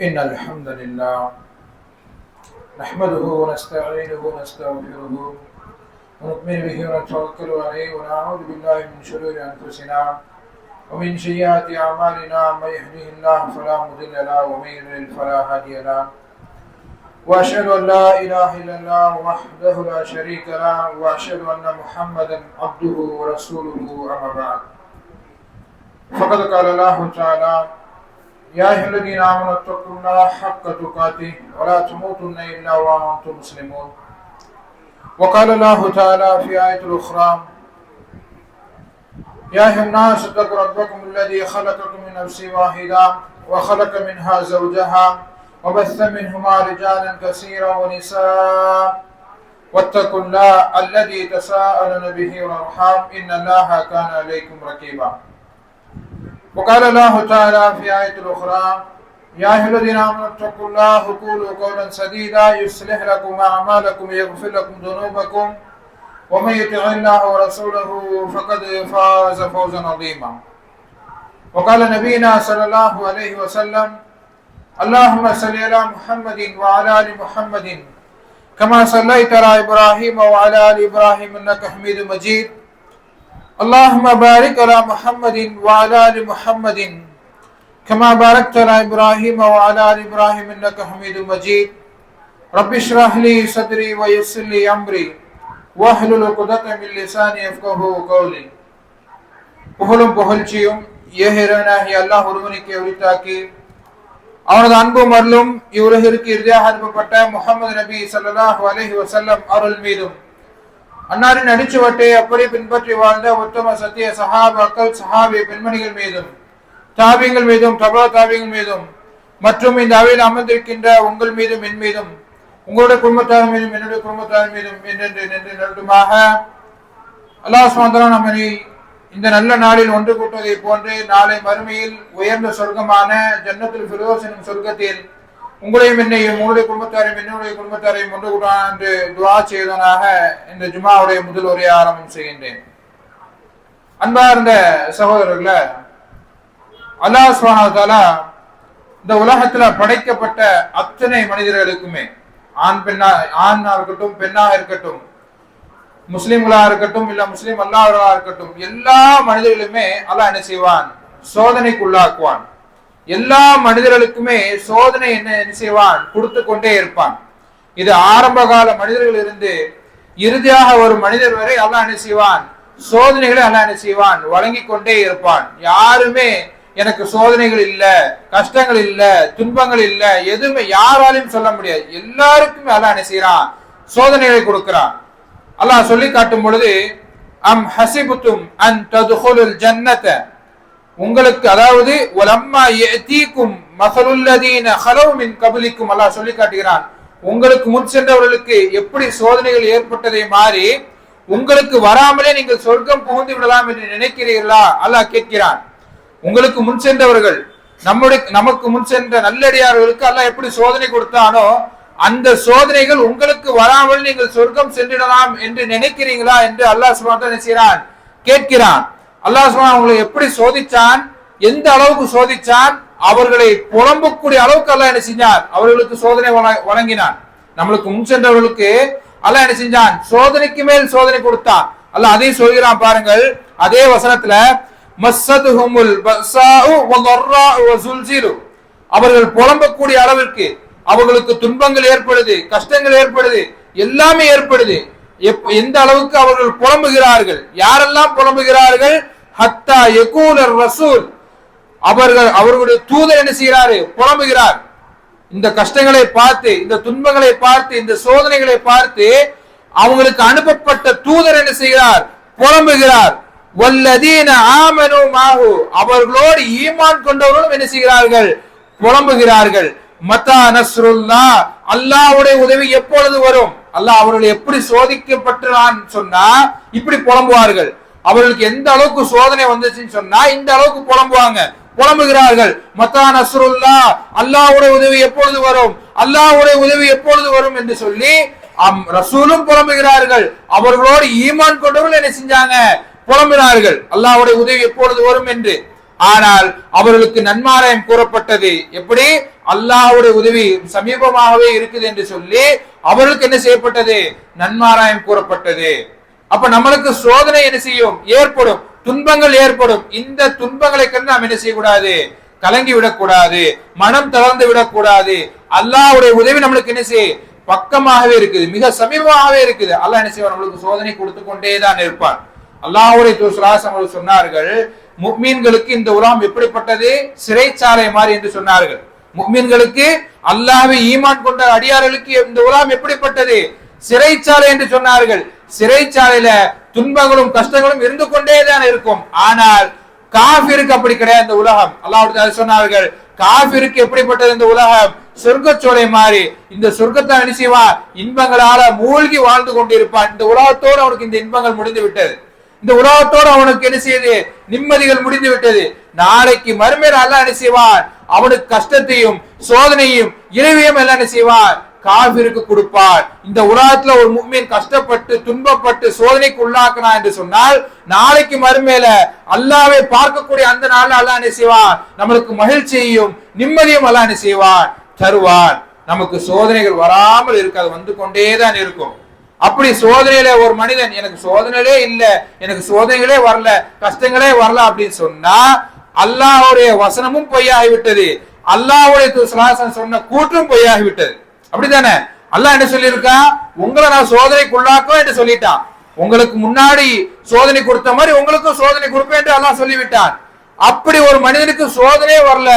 إن الحمد لله نحمده ونستعينه ونستغفره ونؤمن به ونتوكل عليه ونعوذ بالله من شرور أنفسنا ومن سيئات أعمالنا. من يهده الله فلا مضل له ومن يضلل فلا هادي له. وأشهد أن لا إله إلا الله وحده لا شريك له وأشهد أن محمدا عبده ورسوله. أما بعد فقد قال الله تعالى: يا أيها الذين آمنوا اتقوا الله حق تقاته ولا تموتن إلا وأنتم مسلمون. وقال الله تعالى في آية أخرى: يا أيها الناس اتقوا ربكم الذي خلقكم من نفس واحدة وخلق منها زوجها وبث منهما رجالا كثيرا ونساء واتقوا الله الذي تساءلون به والأرحام إن الله كان عليكم رقيبا. وقال الله تعالى في آية أخرى: يا أيها الذين آمنوا اتقوا الله وقولوا قولا سديدا يصلح لكم أعمالكم ويغفر لكم ذنوبكم ومن يطع الله ورسوله فقد فاز فوزا عظيما. وقال نبينا صلى الله عليه وسلم: اللهم صل على محمد وعلى آل محمد كما صليت على إبراهيم وعلى آل إبراهيم إنك حميد مجيد. اللهم بارك على محمد وعلى آل محمد كما باركت على إبراهيم وعلى آل إبراهيم إنك حميد مجيد. رب اشرح لي صدري ويسر لي أمري واحلل عقدة من لساني يفقهوا قولي. புகழும் புகழ்ச்சியும் ஏகரனாகிய அல்லாஹ் ஒருவனுக்கே உரித்தாக்கி அவனது அன்பும் அருளும் இவ்வுலகிற்கு இறுதியாக அனுப்பப்பட்ட முஹம்மது நபி ஸல்லல்லாஹு அலைஹி வஸல்லம் அவர்கள் மீதும் அன்னாரின் அடிச்சுவட்டை அப்படி பின்பற்றி வாழ்ந்த உத்தம சத்திய சஹாபாக்கள் சஹாபிய பெண்மணிகள் மீதும் தாபியங்கள் மீதும் தபா தாபியங்கள் மீதும் மற்றும் இந்த அவையில் அமர்ந்திருக்கின்ற உங்கள் மீதும் என் மீதும் உங்களுடைய குடும்பத்தார் மீதும் என்னுடைய குடும்பத்தார் மீதும் என்றென்று நின்று நடுமாக அல்லாஹ் சுப்ஹானஹு வ தஆலா நம்மை இந்த நல்ல நாளில் ஒன்று கூட்டுவதை போன்று நாளை மறுமையில் உயர்ந்த சொர்க்கமான ஜன்னத்துல் ஃபிர்தௌஸ் எனும் சொர்க்கத்தில் உங்களையும் என்னையும் உங்களுடைய குடும்பத்தாரையும் என்னுடைய குடும்பத்தாரையும் ஒன்று கூட்டான் என்று துஆ செய்தவனாக இந்த ஜும்ஆவுடைய முதல் உரையை ஆரம்பம் செய்கின்றேன். அன்பார்ந்த சகோதரர்களே, அல்லாஹ் சுப்ஹானஹு வ தஆலா இந்த உலகத்துல படைக்கப்பட்ட அத்தனை மனிதர்களுக்குமே ஆணா இருக்கட்டும் பெண்ணாக இருக்கட்டும், முஸ்லிம்களா இருக்கட்டும் இல்ல முஸ்லிம் அல்லாதவர்களா இருக்கட்டும், எல்லா மனிதர்களுமே அல்லாஹ் என்ன செய்வான்? சோதனைக்குள்ளாக்குவான். எல்லா மனிதர்களுக்குமே சோதனை என்ன செய்வான்? கொடுத்து கொண்டே இருப்பான். இது ஆரம்ப கால மனிதர்கள் இருந்து இறுதியாக ஒரு மனிதர் வரை அல்லாஹ் என்ன செய்வான்? சோதனைகளை அல்லாஹ் என்ன செய்வான்? வழங்கி கொண்டே இருப்பான். யாருமே எனக்கு சோதனைகள் இல்ல, கஷ்டங்கள் இல்ல, துன்பங்கள் இல்ல, எதுவுமே யாராலையும் சொல்ல முடியாது. எல்லாருக்குமே அல்லாஹ் என்ன செய்யறான்? சோதனைகளை கொடுக்கிறான். அல்லாஹ் சொல்லி காட்டும் பொழுது, அம் ஹசிபுத்தும் அன் ததுகுலுல் ஜன்னத, உங்களுக்கு அதாவது வலம்மா யதீக்கும் மஸலுல்லதீன ஹலவ் மின் கப்லிக்கும், அல்லாஹ் சொல்லி காட்டுகிறான். உங்களுக்கு முன் சென்றவர்களுக்கு எப்படி சோதனைகள் ஏற்பட்டதை மாறி உங்களுக்கு வராமலே நீங்கள் சொர்க்கம் புகுந்து விடலாம் என்று நினைக்கிறீர்களா? அல்லாஹ் கேட்கிறான். உங்களுக்கு முன் சென்றவர்கள், நமக்கு முன் சென்ற நல்லடியார்களுக்கு அல்லாஹ் எப்படி சோதனை கொடுத்தானோ அந்த சோதனைகள் உங்களுக்கு வராமல் நீங்கள் சொர்க்கம் சென்றிடலாம் என்று நினைக்கிறீங்களா என்று அல்லாஹ் சுப்ஹானஹு வ தஆலா செய்கிறான், கேட்கிறான். அல்லாஹ் சுப்ஹானஹு அவங்களை எப்படி சோதிச்சான், எந்த அளவுக்கு சோதிச்சான், அவர்களை புலம்பக்கூடிய அளவுக்கு அல்லாஹ் என்ன செஞ்சான்? அவர்களுக்கு சோதனை வழங்கினான். நம்மளுக்கு முன் சென்றவர்களுக்கு அல்லாஹ் என்ன செஞ்சான்? சோதனைக்கு மேல் சோதனை கொடுத்தான். அல்லாஹ் அதை சொல்கிறான் பாருங்கள். அதே வசனத்துல மஸ்ஸதுஹுமுல் பஸாஉ வதர்ராஉ வஸுல்சிலு, அவர்கள் புலம்பக்கூடிய அளவிற்கு அவர்களுக்கு துன்பங்கள் ஏற்படுது, கஷ்டங்கள் ஏற்படுது, எல்லாமே ஏற்படுது. எந்த அளவுக்கு அவர்கள் புலம்புகிறார்கள்? யாரெல்லாம் புலம்புகிறார்கள்? ஹத்தா யகூலர் ரசூல், அவர்களுடைய தூதர் என்ன செய்கிறாரு? புலம்புகிறார். இந்த கஷ்டங்களை பார்த்து, இந்த துன்பங்களை பார்த்து, இந்த சோதனைகளை பார்த்து அவங்களுக்கு அனுப்பப்பட்ட தூதர் என்ன செய்கிறார்? புலம்புகிறார். வல்லதீன ஆமனு மாஹு, அவர்களோடு ஈமான் கொண்டவர்களும் என்ன செய்கிறார்கள்? புலம்புகிறார்கள். மத்தா நஸ்ருல்லாஹ், அல்லாஹ்வுடைய உதவி எப்பொழுது வரும்? அல்லாஹ் அவர்கள் எப்படி சோதிக்கப்பட்டான் சொன்னா இப்படி புலம்புவார்கள். அவர்களுக்கு எந்த அளவுக்கு சோதனை வந்துச்சுன்னு சொன்னா இந்த அளவுக்கு புலம்புகிறார்கள். மத்தா நஸ்ருல்லாஹ், அல்லாஹ்வுடைய உதவி எப்பொழுது வரும்? அல்லாஹ்வுடைய உதவி எப்பொழுது வரும் என்று சொல்லி ரசூலும் புலம்புகிறார்கள். அவர்களோடு ஈமான் கொண்டவர்கள் என்ன செஞ்சாங்க? புலம்பினார்கள், அல்லாஹ்வுடைய உதவி எப்பொழுது வரும் என்று. ஆனால் அவர்களுக்கு நன்மாராயம் கூறப்பட்டது. எப்படி? அல்லாஹ்வுடைய உதவி சமீபமாகவே இருக்குது என்று சொல்லி அவர்களுக்கு என்ன செய்யப்பட்டது? நன்மாராயம் கூறப்பட்டது. அப்ப நம்மளுக்கு சோதனை என்ன செய்யும்? ஏற்படும், துன்பங்கள் ஏற்படும். இந்த துன்பங்களை கண்டு நாம் என்ன செய்யக்கூடாது? கலங்கி விடக்கூடாது, மனம் தளர்ந்து விடக்கூடாது. அல்லாஹ்வுடைய உதவி நம்மளுக்கு என்ன செய்ய பக்கமாகவே இருக்குது, மிக சமீபமாகவே இருக்குது. அல்லாஹ் என்ன செய்வான்? நம்மளுக்கு சோதனை கொடுத்து கொண்டேதான் இருப்பான். அல்லாஹ்வுடைய தூதர் சொன்னார்கள், முஃமின்களுக்கு இந்த உலகம் எப்படிப்பட்டது? சிறைச்சாலை மாதிரி என்று சொன்னார்கள். முஃமின்களுக்கு, அல்லாஹ்வை ஈமான் கொண்ட அடியார்களுக்கு இந்த உலகம் எப்படிப்பட்டது? சிறைச்சாலை என்று சொன்னார்கள். சிறைச்சாலையில துன்பங்களும் கஷ்டங்களும் இருந்து கொண்டேதான் இருக்கும். ஆனால் காஃபிருக்கு அப்படி கிடையாது இந்த உலகம். அல்லாஹ் சொன்னார்கள், காஃபிருக்கு எப்படிப்பட்டது இந்த உலகம்? சொர்க்கச்சோலை மாறி. இந்த சொர்க்கத்தை என்ன செய்வான்? இன்பங்களால மூழ்கி வாழ்ந்து கொண்டிருப்பான். இந்த உலகத்தோடு அவனுக்கு இந்த இன்பங்கள் முடிந்து விட்டது. இந்த உலகத்தோடு அவனுக்கு என்ன செய்யுது? நிம்மதிகள் முடிந்து விட்டது. நாளைக்கு மறுமையில் அல்லாஹ் என்ன செய்வான்? அவனுக்கு கஷ்டத்தையும் சோதனையும் இறைவையும் எல்லாம் என்ன செய்வான்? காஃபிருக்கு கொடுப்பார். இந்த உலகத்துல ஒரு முஃமின் கஷ்டப்பட்டு துன்பப்பட்டு சோதனைக்கு உள்ளாக்குனா என்று சொன்னால், நாளைக்கு மறுமையில அல்லாஹ்வை பார்க்கக்கூடிய அந்த நாள்ல அல்லாஹ் என்ன செய்வான்? நம்மளுக்கு மகிழ்ச்சியையும் நிம்மதியும் அல்லாஹ் என்ன செய்வான்? தருவான். நமக்கு சோதனைகள் வராமல் இருக்காது, வந்து கொண்டேதான் இருக்கும். அப்படி சோதனையில ஒரு மனிதன், எனக்கு சோதனைகளே இல்ல, எனக்கு சோதனைகளே வரல, கஷ்டங்களே வரல அப்படின்னு சொன்னா, அல்லாஹ்வுடைய வசனமும் பொய்யாகிவிட்டது, அல்லாஹ்வுடைய சொன்ன கூற்றும் பொய்யாகிவிட்டது. அப்படித்தானே? அல்லாஹ் என்ன சொல்லியிருக்கா? உங்களை நான் சோதனைக்குள்ளாக்கும் என்று சொல்லிட்டான். உங்களுக்கு முன்னாடி சோதனை கொடுத்த மாதிரி உங்களுக்கும் சோதனை கொடுப்பேன் என்று அல்லாஹ் சொல்லிவிட்டான். அப்படி ஒரு மனிதனுக்கு சோதனை வரல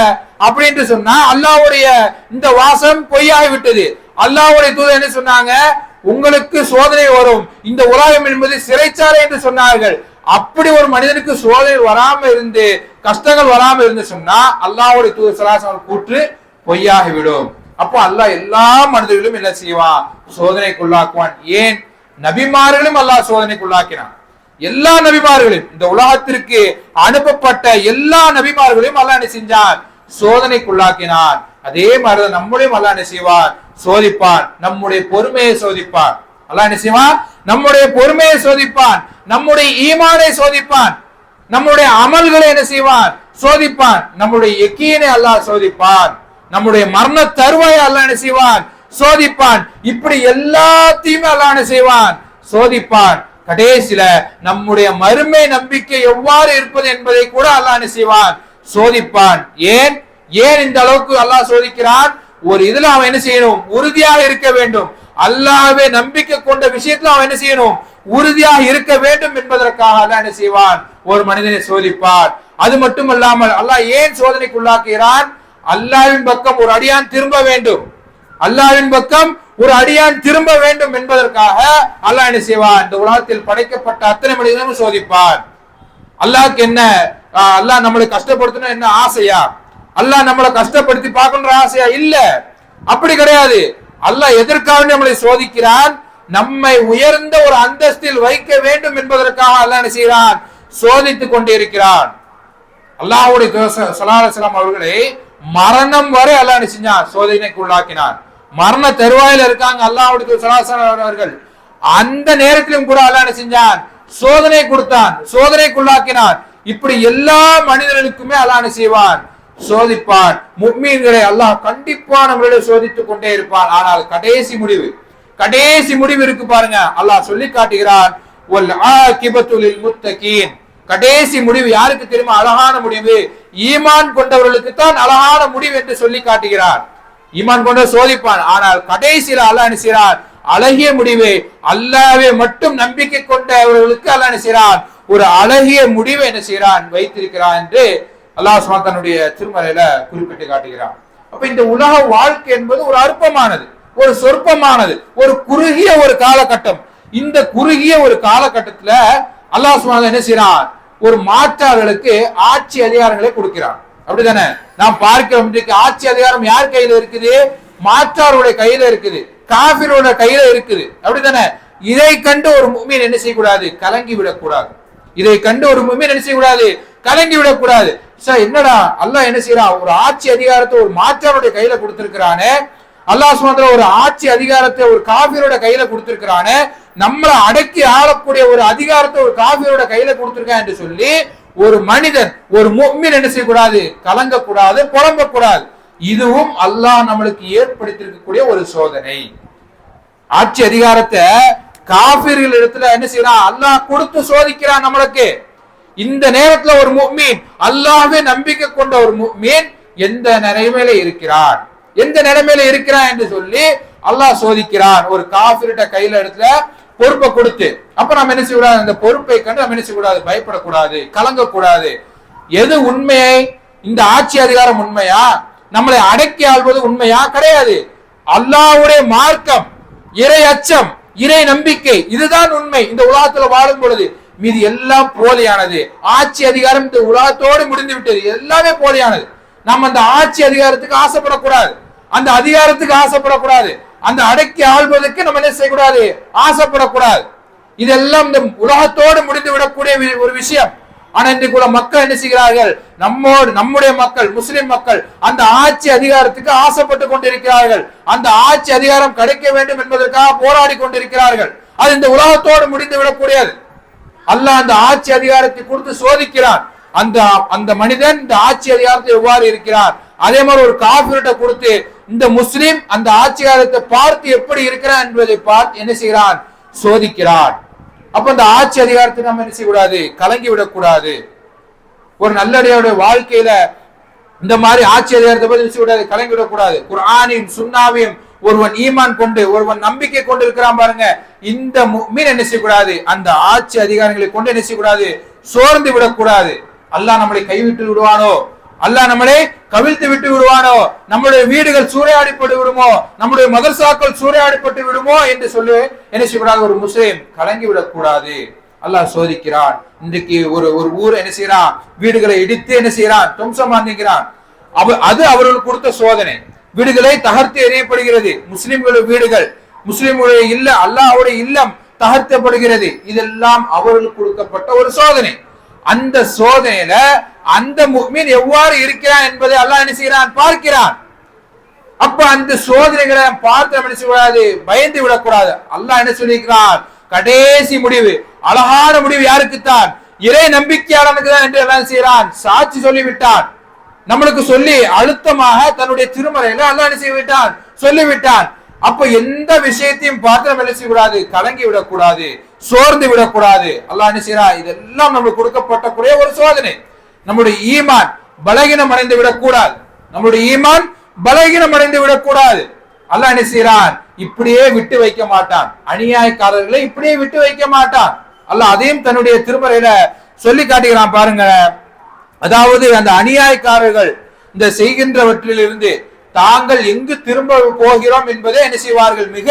அப்படின்னு சொன்னா அல்லாஹ்வுடைய இந்த வாசம் பொய்யாகிவிட்டது. அல்லாஹ்வுடைய தூதர் என்ன சொன்னாங்க? உங்களுக்கு சோதனை வரும், இந்த உலகம் என்பது சிறைச்சாலை என்று சொன்னார்கள். அப்படி ஒரு மனிதனுக்கு சோதனை வராம இருந்து கஷ்டங்கள் வராம இருந்து சொன்னா அல்லாஹ்வுடைய தூதர் ஸல்லல்லாஹு அலைஹி வஸல்லம் கூற்று பொய்யாகிவிடும். அப்போ அல்லாஹ் எல்லா மனிதர்களும் என்ன செய்வான்? சோதனைக்குள்ளாக்குவான். ஏன்? நபிமார்களும் அல்லாஹ் சோதனைக்குள்ளாக்கினான். எல்லா நபிமார்களையும், இந்த உலகத்திற்கு அனுப்பப்பட்ட எல்லா நபிமார்களையும் அல்லாஹ் என்ன செஞ்சான்? சோதனைக்குள்ளாக்கினான். அதே மாதிரிதான் நம்மளையும் அல்லாஹ் என்ன செய்வான்? சோதிப்பான். நம்முடைய பொறுமையை சோதிப்பான். அல்லாஹ் என்ன செய்வான்? நம்முடைய பொறுமையை சோதிப்பான், நம்முடைய ஈமானை சோதிப்பான், நம்முடைய அமல்களை என்ன செய்வான்? சோதிப்பான். நம்முடைய யக்கீனை அல்லாஹ் சோதிப்பான், நம்முடைய மரண தருவாயை அல்லாஹ் என்ன செய்வான்? சோதிப்பான். இப்படி எல்லாத்தையுமே அல்லாஹ் என்ன செய்வான்? சோதிப்பான். கடைசியில நம்முடைய மறுமை நம்பிக்கை எவ்வாறு இருப்பது என்பதை கூட அல்லாஹ் என்ன செய்வான்? சோதிப்பான். ஏன் இந்த அளவுக்கு அல்லாஹ் சோதிக்கிறான்? ஒரு இதுல அவன் என்ன செய்யணும்? உறுதியாக இருக்க வேண்டும். அல்லாஹ்வை நம்பிக்கை கொண்ட விஷயத்துல அவன் என்ன செய்யணும்? உறுதியாக இருக்க வேண்டும் என்பதற்காக அல்லாஹ் என்ன செய்வான்? ஒரு மனிதனை சோதிப்பான். அது மட்டுமல்லாமல் அல்லாஹ் ஏன் சோதனைக்குள்ளாக்குகிறான்? அல்லாஹ்வின் பக்கம் ஒரு அடியான் திரும்ப வேண்டும், அல்லாஹ்வின் பக்கம் ஒரு அடியான் திரும்ப வேண்டும் என்பதற்காக அல்லாஹ் என்ன செய்வான்? இந்த உலகத்தில் படைக்கப்பட்ட அத்தனை மனிதனும் சோதிப்பான். அல்லாஹ்க்கு என்ன? அல்லாஹ் நம்மளை கஷ்டப்படுத்தணும் என்ன ஆசையா? அல்லாஹ் நம்மளை கஷ்டப்படுத்தி பார்க்கணுன்ற ஆசையா? இல்ல, அப்படி கிடையாது. அல்லாஹ் எதற்காக நம்மளை சோதிக்கிறான்? நம்மை உயர்ந்த ஒரு அந்தஸ்தில் வைக்க வேண்டும் என்பதற்காக அல்லாஹ் என்ன செய்கிறான்? சோதித்துக் கொண்டிருக்கிறான். அல்லாஹ்வுடைய ஸல்லல்லாஹு அலைஹி வஸல்லம் அவர்களை மரணம் வரை அல்லாஹ் என்ன செஞ்சான்? சோதனைக்கு உள்ளாக்கினான். மரண தருவாயில இருக்காங்க அல்லாஹ்வுடைய ஸல்லல்லாஹு அலைஹி வஸல்லம் அவர்கள். அந்த நேரத்திலும் கூட அல்லாஹ் என்ன செஞ்சான்? சோதனை கொடுத்தான், சோதனைக்குள்ளாக்கினான். இப்படி எல்லா மனிதர்களுக்குமே அல்லாஹ் என்ன செய்வான்? சோதிப்பான். முஃமின்களை அல்லாஹ் கண்டிப்பா நம்மளை சோதித்துக் கொண்டே இருப்பான். ஆனால் கடைசி முடிவு இருக்கு பாருங்க, அல்லாஹ் சொல்லி காட்டுகிறான், வல் ஆகிபத்து லில் முத்தகீன். கடைசி முடிவு யாருக்கு தெரியுமா? அழகான முடிவு ஈமான் கொண்டவர்களுக்கு தான் அழகான முடிவு என்று சொல்லி காட்டுகிறார். ஈமான் கொண்ட சோதிப்பான், ஆனால் கடைசியில அல்லாஹ் என்ன செய்கிறான்? அழகிய முடிவை அல்லாஹ்வை மட்டும் நம்பிக்கை கொண்டவர்களுக்கு அல்லாஹ் என்ன செய்கிறான்? ஒரு அழகிய முடிவை என்ன செய்கிறான்? வைத்திருக்கிறான் என்று அல்லாஹ் சுப்ஹானஹு தன்னுடைய திருமறையில குறிப்பிட்டு காட்டுகிறான். அப்ப இந்த உலக வாழ்க்கை என்பது ஒரு அற்பமானது, ஒரு சொற்பமானது, ஒரு குறுகிய ஒரு காலகட்டம். இந்த குறுகிய ஒரு காலகட்டத்துல அல்லாஹ் சுப்ஹானஹு என்ன செய்றான்? ஒரு மாற்றார்களுக்கு ஆட்சி அதிகாரங்களை கொடுக்கிறான். அப்படித்தானே? நாம் பார்க்கிறோம், இன்றைக்கு ஆட்சி அதிகாரம் யார் கையில இருக்குது? மாற்றாருடைய கையில இருக்குது, காஃபிரோட கையில இருக்குது. அப்படித்தானே? இதை கண்டு ஒரு முஃமின் என்ன செய்யக்கூடாது? கலங்கி விடக்கூடாது. இதை கண்டு ஒரு முஃமின் என்ன செய்யக்கூடாது? கலங்கி விடக்கூடாது. சார் என்னடா அல்லாஹ் என்ன செய்யறான்? ஒரு ஆட்சி அதிகாரத்தை ஒரு மாற்றாருடைய கையில கொடுத்திருக்கிறானே, அல்லாஹ் சுப்ஹானஹு ஒரு ஆட்சி அதிகாரத்தை ஒரு காஃபிரோட கையில கொடுத்திருக்கிறானே, நம்மளை அடக்கி ஆளக்கூடிய ஒரு அதிகாரத்தை ஒரு காஃபிரோட கையில கொடுத்திருக்கான் என்று சொல்லி ஒரு மனிதன் ஒரு முஃமின் என்ன செய்யக்கூடாது, கலங்கக்கூடாது, புலம்பக்கூடாது. இதுவும் அல்லாஹ் நம்மளுக்கு ஏற்படுத்தியிருக்கக்கூடிய ஒரு சோதனை. ஆட்சி அதிகாரத்தை காபிர்கள் இடத்துல என்ன செய்யறான், அல்லாஹ் கொடுத்து சோதிக்கிறான் நம்மளுக்கு. இந்த நேரத்துல ஒரு முஃமின், அல்லாஹ்வே நம்பிக்கை கொண்ட ஒரு முஃமின் எந்த நிலைமையில இருக்கிறான், எந்த நிலைமையில இருக்கிறான் என்று சொல்லி அல்லாஹ் சோதிக்கிறான். ஒரு காபிர்ட்ட கையில இடத்துல பொறுப்பை கொடுத்து, அப்ப நம்ம என்ன செய்யக்கூடாது, அந்த பொறுப்பை கண்டு நம்ம என்ன செய்யக்கூடாது, பயப்படக்கூடாது, கலங்கக்கூடாது. எது உண்மையை, இந்த ஆட்சி அதிகாரம் உண்மையா, நம்மளை அடக்கி ஆள்வது உண்மையா? கிடையாது. அல்லாஹ்வுடைய மார்க்கம், இறை அச்சம், இறை நம்பிக்கை, இதுதான் உண்மை. இந்த உலகத்துல வாழும் பொழுது மீது எல்லாம் போலியானது. ஆட்சி அதிகாரம் இந்த உலகத்தோடு முடிந்து விட்டது, எல்லாமே போலியானது. நம்ம அந்த ஆட்சி அதிகாரத்துக்கு ஆசைப்படக்கூடாது, அந்த அதிகாரத்துக்கு ஆசைப்படக்கூடாது, அந்த அடக்கி ஆள்வதற்கு நம்ம என்ன செய்யக்கூடாது, ஆசைப்படக்கூடாது. இதெல்லாம் இந்த உலகத்தோடு முடிந்து விடக்கூடிய ஒரு விஷயம். ஆனா இன்றைக்குள்ள மக்கள் என்ன செய்கிறார்கள், நம்முடைய மக்கள், முஸ்லிம் மக்கள் அந்த ஆட்சி அதிகாரத்துக்கு ஆசைப்பட்டு கொண்டிருக்கிறார்கள். அந்த ஆட்சி அதிகாரம் கிடைக்க வேண்டும் என்பதற்காக போராடி கொண்டிருக்கிறார்கள். அது இந்த உலகத்தோடு முடிந்து விடக்கூடியது. அல்லாஹ் அந்த ஆட்சி அதிகாரத்தை கொடுத்து சோதிக்கிறான். அந்த மனிதன் இந்த ஆட்சி அதிகாரத்தை எவ்வாறு இருக்கிறார், அதே மாதிரி ஒரு காபிர்ட்ட கொடுத்து இந்த முஸ்லிம் அந்த ஆட்சி அதிகாரத்தை பார்த்து எப்படி இருக்கிறான் என்பதை பார்த்து என்ன செய்கிறான், சோதிக்கிறான். அப்ப அந்த ஆட்சி அதிகாரத்தை நம்ம என்ன செய்யக்கூடாது, கலங்கி விடக்கூடாது. ஒரு நல்லடியாருடைய வாழ்க்கையில இந்த மாதிரி ஆட்சி அதிகாரத்தை பற்றி கலங்கி விடக்கூடாது. குர்ஆனையும் சுன்னாவையும் ஒருவன் ஈமான் கொண்டு, ஒருவன் நம்பிக்கை கொண்டு இருக்கிறான் பாருங்க, இந்த முஃமின் என்ன செய்யக்கூடாது, அந்த ஆட்சி அதிகாரங்களை கொண்டு என்ன செய்யக்கூடாது, சோர்ந்து விடக்கூடாது. அல்லாஹ் நம்மளை கைவிட்டு விடுவானோ, அல்லாஹ் நம்மளை கவிழ்த்து விட்டு விடுவானோ, நம்முடைய வீடுகள் சூறையாடிப்பட்டு விடுமோ, நம்முடைய மதரசாக்கள் சூறையாடிப்பட்டு விடுமோ என்று சொல்லி என்ன செய்யக்கூடாது, ஒரு முஸ்லிம் கலங்கி விடக்கூடாது. அல்லாஹ் சோதிக்கிறான். இன்றைக்கு ஒரு ஊர் என்ன செய்யறான், வீடுகளை இடித்து என்ன செய்யறான், தும்சமாக்குகிறான். அது அவர்களுக்கு கொடுத்த சோதனை. வீடுகளை தகர்த்து எறியப்படுகிறது, முஸ்லிம்களுடைய வீடுகள், முஸ்லிம்களுடைய இல்ல, அல்லாஹ்வுடைய இல்லம் தகர்த்தப்படுகிறது. இதெல்லாம் அவர்களுக்கு கொடுக்கப்பட்ட ஒரு சோதனை. அந்த சோதனையில அந்த முஃமின் எவ்வாறு இருக்கிறான் என்பதை அல்லாஹ் என்ன செய்கிறான், பார்க்கிறான். அப்ப அந்த சோதனைகளை பார்த்து என்ன செய்யக்கூடாது, பயந்து விடக்கூடாது. அல்லாஹ் என்ன சொல்லியிருக்கிறான், கடைசி முடிவு, அழகான முடிவு யாருக்குத்தான், இறை நம்பிக்கையாளனுக்கு தான் என்று எல்லாம் செய்யறான், சாட்சி சொல்லிவிட்டான். நம்மளுக்கு சொல்லி அழுத்தமாக தன்னுடைய திருமறையில அல்லாஹ் என்ன செய்விட்டான், சொல்லிவிட்டான். அப்ப எந்த விஷயத்தையும் பார்த்து நம்ம என்ன செய்யக்கூடாது, கலங்கி விடக்கூடாது, சோர்ந்து விடக்கூடாது. அல்லாஹ் என்ன செய்யறான், இதெல்லாம் நம்மளுக்கு கொடுக்கப்பட்டக்கூடிய ஒரு சோதனை. நம்முடைய ஈமான் பலகீனம் அடைந்து விடக்கூடாது, நம்முடைய ஈமான் பலகீனம் அடைந்து விடக்கூடாது. அல்லாஹ் என்ன செய்யறான், இப்படியே விட்டு வைக்க மாட்டான், அநியாயக்காரர்களை இப்படியே விட்டு வைக்க மாட்டான். அல்லாஹ் அதையும் தன்னுடைய திருமறையில சொல்லி காட்டுகிறான் பாருங்க. அதாவது அந்த அநியாயக்காரர்கள் இந்த செய்கின்றவற்றிலிருந்து தாங்கள் எங்கு திரும்ப போகிறோம் என்பதை என்ன செய்வார்கள், மிக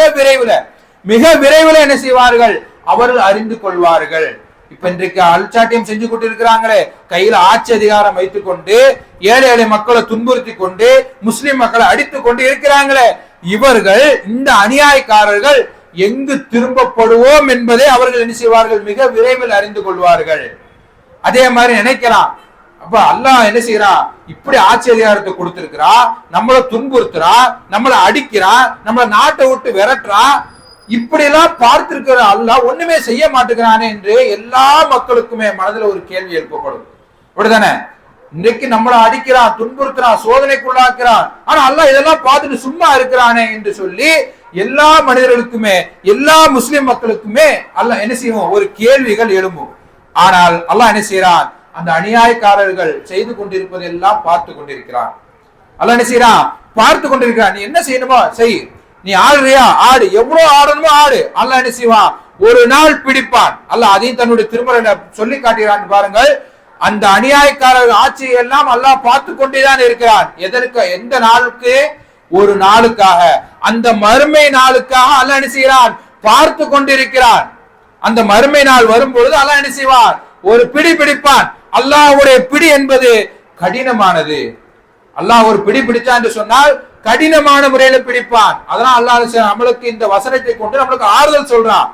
விரைவில் என்ன செய்வார்கள், அவர்கள் அறிந்து கொள்வார்கள். இப்ப இன்றைக்கு அல்சாட்டியம் செஞ்சு கொண்டு இருக்கிறாங்களே, கையில ஆட்சி அதிகாரம் வைத்துக் கொண்டு ஏழை ஏழை மக்களை துன்புறுத்தி கொண்டு முஸ்லிம் மக்களை அடித்துக் கொண்டு இருக்கிறாங்களே, இவர்கள் இந்த அநியாயக்காரர்கள் எங்கு திரும்பப்படுவோம் என்பதை அவர்கள் என்ன செய்வார்கள், மிக விரைவில் அறிந்து கொள்வார்கள். அதே மாதிரி நினைக்கலாம். அப்ப அல்லாஹ் என்ன செய்யறான், இப்படி ஆட்சி அதிகாரத்தை கொடுத்திருக்கிறான், நம்மளை துன்புறுத்துறான், நம்மளை அடிக்கிறான், நம்மளை நாட்டை விட்டு விரட்டுறான், இப்படி எல்லாம் பார்த்திருக்கிற அல்லாஹ் ஒண்ணுமே செய்ய மாட்டேங்கிறானே என்று எல்லா மக்களுக்குமே மனதுல ஒரு கேள்வி எழுப்பப்படும். அப்படிதானே? இன்றைக்கு நம்மளை அடிக்கிறான், துன்புறுத்துறான், சோதனைக்குள்ளாக்குறான், ஆனா அல்லாஹ் இதெல்லாம் பார்த்துட்டு சும்மா இருக்கிறானே என்று சொல்லி எல்லா மனிதர்களுக்குமே, எல்லா முஸ்லிம் மக்களுக்குமே அல்லாஹ் என்ன செய்வோம், ஒரு கேள்விகள் எழும்பும். ஆனால் அல்லாஹ் என்ன செய்யறான், அந்த அநியாயக்காரர்கள் செய்து கொண்டிருப்பதெல்லாம் பார்த்து கொண்டிருக்கிறான். அல்லாஹ் என்ன செய்யறான், பார்த்து கொண்டிருக்கிறான். நீ என்ன செய்யணுமோ செய், நீ ஆடுறியா ஆடு, எவ்வளவு ஆடணுமோ ஆடு. அல்லாஹ் என்ன செய்வான், ஒரு நாள் பிடிப்பான். அல்லாஹ் அதையும் தன்னுடைய திருமறையில சொல்லி காட்டுகிறான் பாருங்கள். அந்த அநியாயக்காரர்கள் ஆட்சியை எல்லாம் அல்லாஹ் பார்த்து கொண்டேதான் இருக்கிறான். எதற்கு, எந்த நாளுக்கு, ஒரு நாளுக்காக, அந்த மறுமை நாளுக்காக அல்லாஹ் என்ன செய்கிறான், பார்த்து கொண்டிருக்கிறான். அந்த மறுமை நாள் வரும்பொழுது அல்லாஹ் என்ன செய்வான், ஒரு பிடி பிடிப்பான். அல்லாஹ்வுடைய பிடி என்பது கடினமானது. அல்லாஹ் ஒரு பிடி பிடிச்சான் என்று சொன்னால் கடினமான முறையில பிடிப்பான். அதனால அல்லாஹ் நம்மளுக்கு இந்த வசனத்தை கொண்டு நம்மளுக்கு ஆறுதல் சொல்றான்.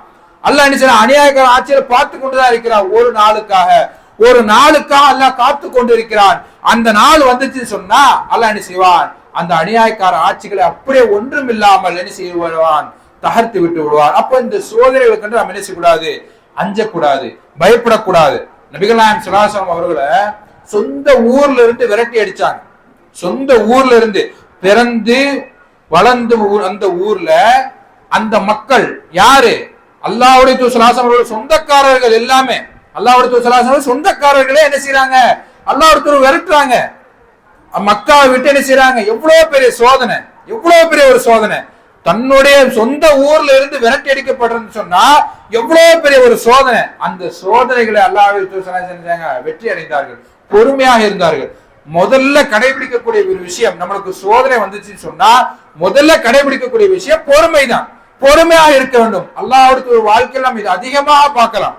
அல்லாஹ் என்ன செய்யறான், அநியாயக்கார ஆட்சியை பார்த்து கொண்டுதான் இருக்கிறான். ஒரு நாளுக்காக அல்லாஹ் காத்து கொண்டிருக்கிறான். அந்த நாள் வந்துச்சு சொன்னா அல்லாஹ் என்ன செய்வான், அந்த அநியாயக்கார ஆட்சிகளை அப்படியே ஒன்றும் இல்லாமல் என்ன செய்வான், தகர்த்து விட்டு விடுவான். அப்ப இந்த சோதனைகளை கண்டு நம்ம என்ன செய்யக்கூடாது, அஞ்சக்கூடாது, பயப்படக்கூடாது. நபிகள் நாயகம் ஸல்லல்லாஹு அலைஹி வஸல்லம் அவர்களை சொந்த ஊர்ல இருந்து விரட்டி அடிச்சாங்க. சொந்த ஊர்ல இருந்து பிறந்து வளர்ந்த அந்த ஊர்ல அந்த மக்கள் யாரு? அல்லாஹ்வுடைய தூதர் ஸல்லல்லாஹு அலைஹி வஸல்லம் சொந்தக்காரர்கள். எல்லாமே அல்லாஹ்வுடைய தூதர் ஸல்லல்லாஹு அலைஹி வஸல்லம் சொந்தக்காரர்களே என்ன செய்யறாங்க? அல்லாஹ்வுடைய தூதர் விரட்டுறாங்க. மக்காவை விட்டு என்ன செய்யறாங்க? எவ்வளவு பெரிய சோதனை, எவ்வளவு பெரிய ஒரு சோதனை. தன்னுடைய சொந்த ஊர்ல இருந்து விரட்டி அடிக்கப்படுறதுன்னு சொன்னா எவ்வளவு பெரிய ஒரு சோதனை. அந்த சோதனைகளை அல்லாஹ்வுடைய தூதர் ஸல்லல்லாஹு அலைஹி வஸல்லம் வெற்றி அடைந்தார்கள், பொறுமையாக இருந்தார்கள். முதல்ல கடைபிடிக்கக்கூடிய ஒரு விஷயம், நம்மளுக்கு சோதனை வந்துச்சுன்னு சொன்னா முதல்ல கடைபிடிக்கக்கூடிய விஷயம் பொறுமைதான். பொறுமையாக இருக்க வேண்டும். அல்லாஹ்வுடைய வாழ்க்கையில் நம்ம இது அதிகமாக பார்க்கலாம்.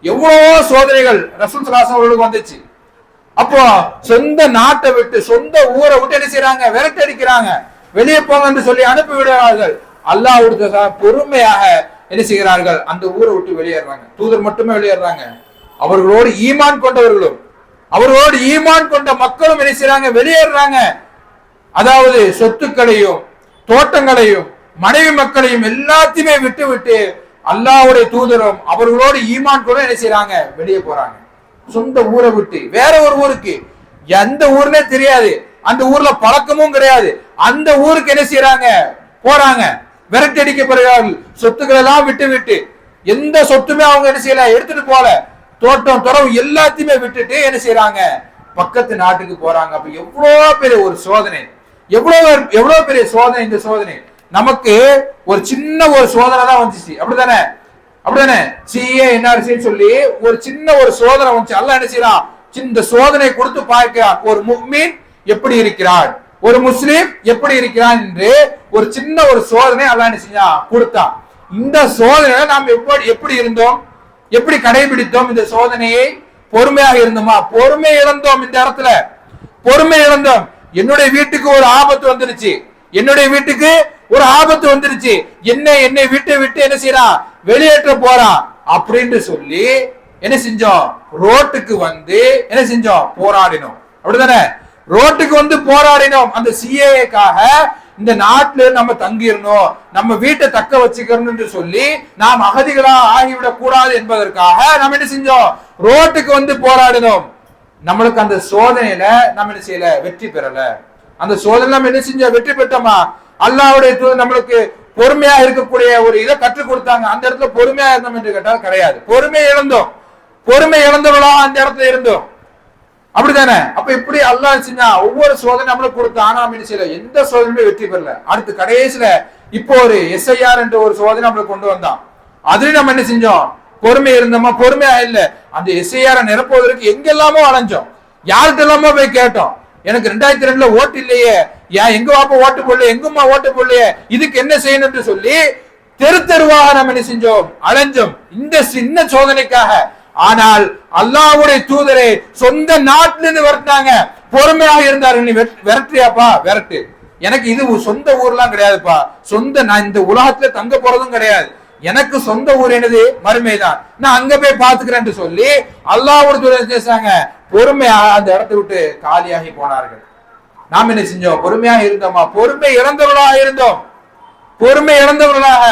எவ்வளவோ சோதனைகள் ரசூல் ஸல்லல்லாஹு அலைஹி வஸல்லம் வந்துச்சு. அப்போ சொந்த நாட்டை விட்டு சொந்த ஊரை விட்டு என்ன செய்யறாங்க? விரட்டி அடிக்கிறாங்க. வெளியே போங்க என்று சொல்லி அனுப்பி விடுறார்கள். அல்லாஹ்வுடைய பொறுமையாக என்ன செய்கிறார்கள்? அந்த ஊரை விட்டு வெளியேறாங்க. தூதர் மட்டுமே வெளியேறாங்க. அவர்களோடு ஈமான் கொண்டவர்களும் அவர்களோடு ஈமான் கொண்ட மக்களும் என்ன செய்யறாங்க? வெளியேறாங்க. அதாவது சொத்துக்களையும் தோட்டங்களையும் மனைவி மக்களையும் எல்லாத்தையுமே விட்டு விட்டு அல்லாஹ்வுடைய தூதரும் அவர்களோடு ஈமான் கொண்டு என்ன செய்யறாங்க? வெளியே போறாங்க. சொந்த ஊரை விட்டு வேற ஒரு ஊருக்கு, எந்த ஊர்னே தெரியாது, அந்த ஊர்ல பழக்கமும் கிடையாது, அந்த ஊருக்கு என்ன செய்யறாங்க? போறாங்க. விரட்டி அடிக்கப்படுகிறார்கள். சொத்துக்கள் எல்லாம் விட்டு விட்டு எந்த சொத்துமே அவங்க என்ன செய்யல, எடுத்துட்டு போல. தோட்டம் துறவு எல்லாத்தையுமே விட்டுட்டு என்ன செய்யறாங்க? பக்கத்து நாட்டுக்கு போறாங்க. அப்ப எவ்வளவு பெரிய ஒரு சோதனை, எவ்வளவு பெரிய சோதனை. இந்த சோதனை நமக்கு ஒரு சின்ன ஒரு சோதனை தான் வந்துச்சு. அப்படித்தானே? அப்படிதானே? சிஏ என்ஆர்சின்னு சொல்லி ஒரு சின்ன ஒரு சோதனை வந்துச்சு. அல்லாஹ் என்ன செய்யறான்? இந்த சோதனை கொடுத்து பார்க்கிறான். ஒரு முஃமின் எப்படி இருக்கிறான், ஒரு முஸ்லிம் எப்படி இருக்கிறான் என்று ஒரு சின்ன ஒரு சோதனை அல்லாஹ் என்ன செஞ்சான்? கொடுத்தான். இந்த சோதனையில நாம் எப்படி இருந்தோம், எப்படி கடைபிடித்தோம்? இந்த சோதனையை பொறுமையாக இருந்தோமா? பொறுமை இழந்தோம். இந்த இடத்துல பொறுமை இழந்தோம். என்னுடைய வீட்டுக்கு ஒரு ஆபத்து வந்துருச்சு, என்னுடைய வீட்டுக்கு ஒரு ஆபத்து வந்துருச்சு, என்னை விட்டு விட்டு என்ன செய்யறான்? வெளியேற்ற போறான் அப்படின்னு சொல்லி என்ன செஞ்சோம்? ரோட்டுக்கு வந்து என்ன செஞ்சோம்? போராடினோம். அப்படிதானே? ரோட்டுக்கு வந்து போராடினோம். அந்த சிஏக்காக இந்த நாட்டில நம்ம தங்கிடணும், நம்ம வீட்டை தக்க வச்சுக்கணும்னு சொல்லி நாம் அகதிகளா ஆகிவிடக் கூடாது என்பதற்காக நம்ம என்ன செஞ்சோம்? ரோட்டுக்கு வந்து போராடினோம். நம்மளுக்கு அந்த சோதனையில நம்ம என்ன செய்யல? வெற்றி பெறல. அந்த சோதனை நம்ம என்ன செஞ்சோம்? வெற்றி பெற்றோமா? அல்லாஹ்வுடைய தூதர் நம்மளுக்கு பொறுமையா இருக்கக்கூடிய ஒரு இதை கற்றுக் கொடுத்தாங்க. அந்த இடத்துல பொறுமையா இருந்தோம் என்று கேட்டால் கிடையாது. பொறுமை இழந்தோம். பொறுமை இழந்தவளா அந்த இடத்துல இருந்தோம். அப்படித்தானே? அப்ப இப்படி அல்லாஹ் செஞ்சா ஒவ்வொரு சோதனை நம்மளுக்கு கொடுத்தா, ஆனா நம்ம என்ன செய்யல? எந்த சோதனையுமே வெற்றி பெறல. அடுத்து கடைசியில இப்போ ஒரு எஸ்ஐஆர் என்ற ஒரு சோதனை நம்மளுக்கு கொண்டு வந்தான். அதுலயும் நம்ம என்ன செஞ்சோம்? பொறுமை இருந்தோமா? பொறுமையா இல்ல. அந்த எஸ்ஐஆர் நிரப்புவதற்கு எங்கெல்லாமோ அலைஞ்சோம், யார்கிட்ட எல்லாமோ போய் கேட்டோம். எனக்கு 2002 ஓட்டு இல்லையே, ஏன் எங்க வாப்பா ஓட்டு போடல, எங்கம்மா ஓட்டு போடலையே, இதுக்கு என்ன செய்யணும்னு சொல்லி தெரு தெருவாக நம்ம என்ன செஞ்சோம்? அலைஞ்சோம் இந்த சின்ன சோதனைக்காக. ஆனால் அல்லாஹ்வுடைய தூதரை சொந்த நாட்டில இருந்து விரட்டினாங்க. பொறுமையாக இருந்தார்கள். நீ விரட்டுறியாப்பா? விரட்டு. எனக்கு இது சொந்த ஊர்லாம் கிடையாதுப்பா, நான் இந்த உலகத்துல தங்க போறதும் கிடையாது, எனக்கு சொந்த ஊர் என்னது? மறுமைதான், நான் அங்க போய் பாத்துக்கிறேன் சொல்லி அல்லாஹ்வுடைய தூதர் பேசுறாங்க. பொறுமையாக அந்த இடத்தை விட்டு காலியாகி போனார்கள். நாம் என்ன செஞ்சோம்? பொறுமையாக இருந்தோமா? பொறுமை இழந்தவர்களாக இருந்தோம். பொறுமை இழந்தவர்களாக,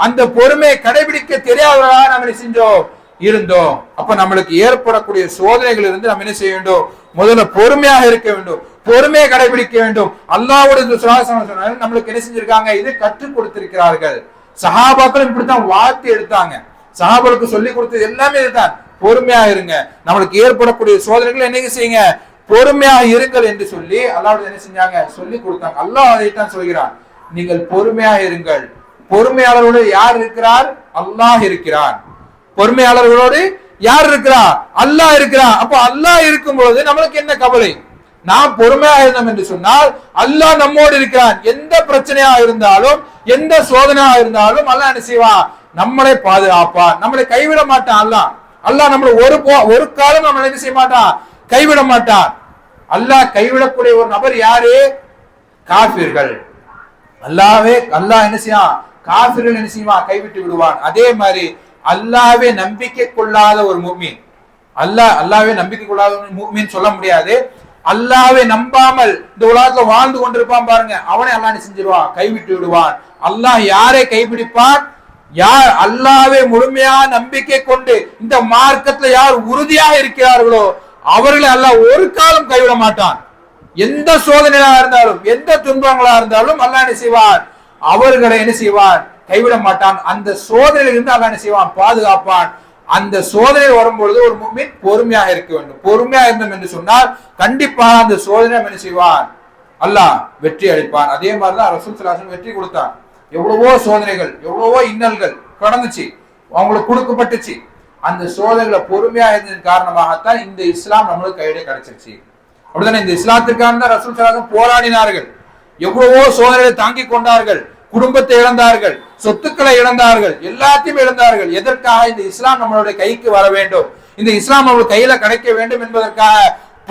அந்த பொறுமையை கடைபிடிக்க தெரியாதவர்களாக நாம் என்ன செஞ்சோம்? இருந்தோம். அப்ப நம்மளுக்கு ஏற்படக்கூடிய சோதனைகள் இருந்து நம்ம என்ன செய்ய வேண்டும்? முதல்ல பொறுமையாக இருக்க வேண்டும், பொறுமையை கடைபிடிக்க வேண்டும். அல்லாஹ்வுடைய தூதர் நம்மளுக்கு என்ன செஞ்சிருக்காங்க? இது கற்றுக் கொடுத்திருக்கிறார்கள். சஹாபாக்களும் இப்படித்தான் வாழ்த்து எடுத்தாங்க. சஹாபாக்களுக்கு சொல்லி கொடுத்தது எல்லாமே இதுதான். பொறுமையா இருங்க, நம்மளுக்கு ஏற்படக்கூடிய சோதனைகள் என்ன செய்யுங்க? பொறுமையாக இருங்கள் என்று சொல்லி அல்லாஹ் என்ன செஞ்சாங்க? சொல்லி கொடுத்தாங்க. அல்லாஹ் அதைத்தான் சொல்கிறான், நீங்கள் பொறுமையாக இருங்கள். பொறுமையாளர்களோடு யார் இருக்கிறார்? அல்லாஹ் இருக்கிறான். பொறுமையாளர்களோடு யார் இருக்கிறார்? அல்லாஹ் இருக்கிறான். அப்ப அல்லாஹ் இருக்கும் பொழுது நம்மளுக்கு என்ன கவலை? நாம் பொறுமையாக இருந்தோம் என்று சொன்னால் அல்லாஹ் நம்மோடு இருக்கிறான். எந்த பிரச்சனையா இருந்தாலும், எந்த சோதனையா இருந்தாலும் அல்லாஹ் என்ன செய்வான்? நம்மளை பாதுகாப்பான், நம்மளை கைவிட மாட்டான். அல்லாஹ் நம்மளை ஒரு காலம் நம்மளை என்ன செய்ய மாட்டான்? கைவிட மாட்டான். அல்லாஹ் கைவிடக்கூடிய ஒரு நபர் யாரு? காஃபிர்கள். அல்லாஹ் என்ன செய்வான்? காஃபிர்கள் என்ன செய்வான்? கைவிட்டு விடுவான். அதே மாதிரி அல்லாஹ்வே நம்பிக்கை கொள்ளாத ஒரு முஃமின், அல்லாஹ்வே நம்பிக்கை கொள்ளாத ஒரு முஃமின் சொல்ல முடியாது. அல்லாஹ்வை நம்பாமல் இந்த உலகத்துல வாழ்ந்து கொண்டிருப்பான் பாருங்க, அவனை அல்லாஹ் என்ன செஞ்சிருவான்? கைவிட்டு விடுவான். அல்லாஹ் யாரை கைப்பிடிப்பான்? யார் அல்லாஹ்வை முழுமையா நம்பிக்கை கொண்டு இந்த மார்க்கத்துல யார் உறுதியாக இருக்கிறார்களோ அவர்களை அல்லாஹ் ஒரு காலம் கைவிட மாட்டான். எந்த சோதனையா இருந்தாலும் எந்த துன்பங்களா இருந்தாலும் அல்லாஹ் என்ன செய்வான், அவர்களை என்ன செய்வான், கைவிட மாட்டான். அந்த சோதனையில இருந்து அல்லாஹ் என்ன செய்வான், பாதுகாப்பான். அந்த சோதனை வரும்பொழுது ஒரு முஃமின் பொறுமையாக இருக்க வேண்டும். பொறுமையா இருந்தோம் என்று சொன்னால் கண்டிப்பாக அந்த சோதனை என்ன செய்வான், அல்லாஹ் வெற்றி அளிப்பான். அதே மாதிரிதான் ரசூல் ஸல்லல்லாஹு அலைஹி வஸல்லம் வெற்றி கொடுத்தான். எவ்வளவோ சோதனைகள் எவ்வளவோ இன்னல்கள் கடந்துச்சு, அவங்களுக்கு கொடுக்கப்பட்டுச்சு. அந்த சோதனைகளை பொறுமையா இருந்ததன் காரணமாகத்தான் இந்த இஸ்லாம் நம்மளுக்கு கையிலே கிடைச்சிருச்சு. அப்படித்தானே? இந்த இஸ்லாத்திற்காக தான் ரசூல் ஸல்லல்லாஹு அலைஹி வஸல்லம் போராடினார்கள். எவ்வளவோ சோதனைகளை தாங்கிக் கொண்டார்கள். குடும்பத்தை இழந்தார்கள், சொத்துக்களை இழந்தார்கள், எல்லாத்தையும் இழந்தார்கள். எதற்காக? இந்த இஸ்லாம் நம்மளுடைய கைக்கு வர வேண்டும், இந்த இஸ்லாம் நம்மளுடைய கையில கிடைக்க வேண்டும் என்பதற்காக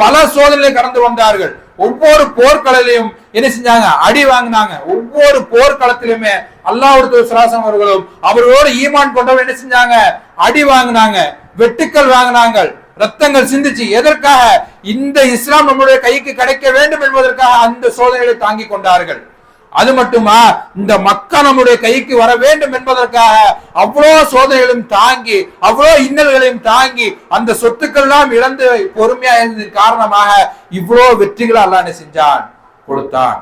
பல சோதனைகளை கடந்து வந்தார்கள். ஒவ்வொரு போர்க்களத்திலையும் என்ன செஞ்சாங்க, அடி வாங்கினாங்க. ஒவ்வொரு போர்க்களத்திலுமே அல்லாஹ்வுடைய ஸல்லல்லாஹு அவர்களும் அவர்களோடு ஈமான் கொண்டவர் என்ன செஞ்சாங்க, அடி வாங்கினாங்க, வெட்டுக்கள் வாங்கினாங்க, ரத்தங்கள் சிந்திச்சு. எதற்காக? இந்த இஸ்லாம் நம்மளுடைய கைக்கு கிடைக்க வேண்டும் என்பதற்காக அந்த சோதனைகளை தாங்கி கொண்டார்கள். அது மட்டுமா, இந்த மக்கா நம்முடைய கைக்கு வர வேண்டும் என்பதற்காக அவ்வளோ சோதனைகளையும் தாங்கி அவ்வளோ இன்னல்களையும் தாங்கி அந்த சொத்துக்கள் எல்லாம் இழந்து பொறுமையா இருந்ததன் காரணமாக இவ்வளோ வெற்றிகளை அல்லாஹ் என்ன செஞ்சான், கொடுத்தான்.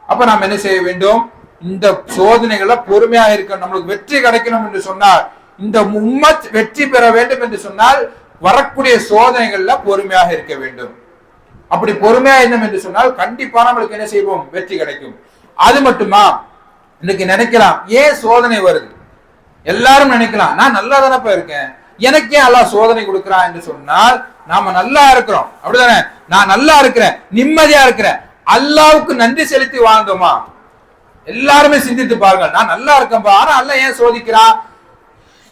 அப்ப நாம் என்ன செய்ய வேண்டும், இந்த சோதனைகளை பொறுமையா இருக்க. நம்மளுக்கு வெற்றி கிடைக்கணும் என்று சொன்னால், இந்த உம்மத் வெற்றி பெற வேண்டும் என்று சொன்னால் வரக்கூடிய சோதனைகள்ல பொறுமையாக இருக்க வேண்டும். அப்படி பொறுமையா இருந்தோம் என்று சொன்னால் கண்டிப்பா நம்மளுக்கு என்ன செய்வோம், வெற்றி கிடைக்கும். அது மட்டுமா, இன்னைக்கு நினைக்கலாம் ஏன் சோதனை வருது, எல்லாரும் நினைக்கலாம் நான் நல்லா தானப்பா இருக்கேன், எனக்கே அல்லாஹ் சோதனை கொடுக்கிறான் என்று சொன்னால் நாம நல்லா இருக்கிறோம். அப்படிதானே? நான் நல்லா இருக்கிறேன், நிம்மதியா இருக்கிறேன், அல்லாஹ்வுக்கு நன்றி செலுத்தி வாழ்ந்தோமா? எல்லாருமே சிந்தித்து பாருங்கள். நான் நல்லா இருக்கேன்பா, ஆனா அல்லாஹ் ஏன் சோதிக்கிறான்?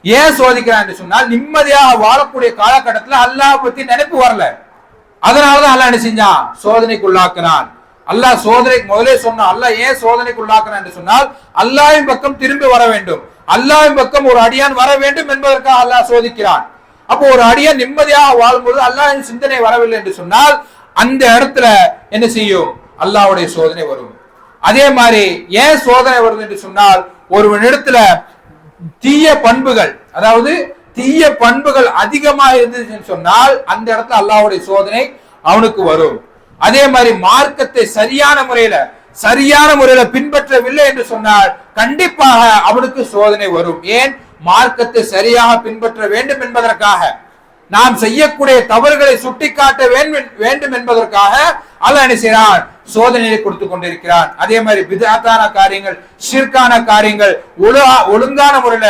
ஏன் சோதிக்கிறான் என்று சொன்னால் நிம்மதியாக வாழக்கூடிய காலகட்டத்தில் அல்லாஹ் பத்தி நினைப்பு வரல. அதனாலதான் அல்லாஹ் என்ன செஞ்சான், சோதனைக்குள்ளாக்குனான். அல்லாஹ் சோதனைக்கு முதலே சொன்னான். அல்லாஹ் ஏன் சோதனைக்குள்ளாக்குனான் என்று சொன்னால் அல்லாஹ்வின் பக்கம் திரும்பி வர வேண்டும், அல்லாஹ்வின் பக்கம் ஒரு அடியான் வர வேண்டும் என்பதற்காக அல்லாஹ் சோதிக்கிறான். அப்போ ஒரு அடியான் நிம்மதியாக வாழும்போது அல்லாஹ்வின் சிந்தனை வரவில்லை என்று சொன்னால் அந்த இடத்துல என்ன செய்யும், அல்லாஹ்வுடைய சோதனை வரும். அதே மாதிரி ஏன் சோதனை வருது என்று சொன்னால் ஒருவனிடத்துல தீய பண்புகள், அதாவது தீய பண்புகள் அதிகமாக இருந்துச்சுன்னு சொன்னால் அந்த இடத்துல அல்லாஹ்வுடைய சோதனை அவனுக்கு வரும். அதே மாதிரி மார்க்கத்தை சரியான முறையில பின்பற்றவில்லை என்று சொன்னால் கண்டிப்பாக அவனுக்கு சோதனை வரும். ஏன்? மார்க்கத்தை சரியாக பின்பற்ற வேண்டும் என்பதற்காக, நாம் செய்யக்கூடிய தவறுகளை சுட்டிக்காட்ட வேண்டும் என்பதற்காக அல்லாஹ் என்ன செய்கிறான், சோதனையை கொடுத்து கொண்டிருக்கிறான். அதே மாதிரி பிதஅத்தான காரியங்கள், ஷிர்கான காரியங்கள் ஒழுங்கான முறையில